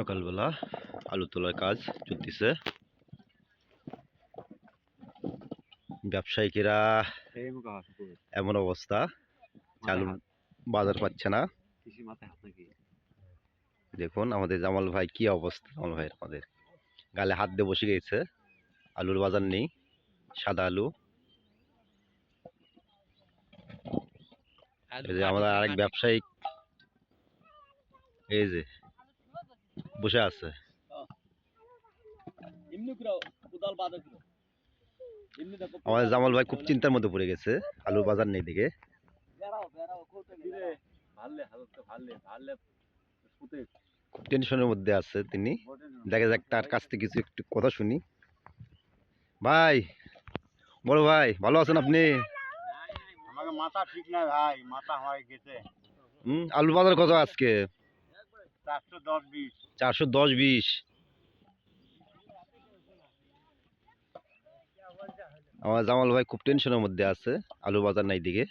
সকালবেলা আলু তোলার কাজ চলতেছে। ব্যবসায়িকেরা এমন অবস্থা, আলু বাজার পাচ্ছে না। দেখুন আমাদের জামাল ভাই কি অবস্থা। জামাল ভাই আমাদের গালে হাত দিয়ে বসে গেছে, আলুর বাজার নেই। সাদা আলু। এই যে আমাদের আরেক ব্যবসায়িক এই যে বসে আছে। আমাদের জামাল ভাই খুব চিন্তার মধ্যে পড়ে গেছে, আলুর বাজার নেই দিকে। খুব টেনশনের মধ্যে আছে তিনি। দেখা যাক তার কাছ থেকে কিছু একটু কথা শুনি। ভাই, বড় ভাই, ভালো আছেন আপনি? আমাকে মাথা ঠিক না ভাই, মাথা হয়ে গেছে। আলুর বাজার কত আজকে? 410-20। 410-20। আমার জামাল ভাই খুব টেনশনের মধ্যে আছে, আলুর বাজার নাই দিকে।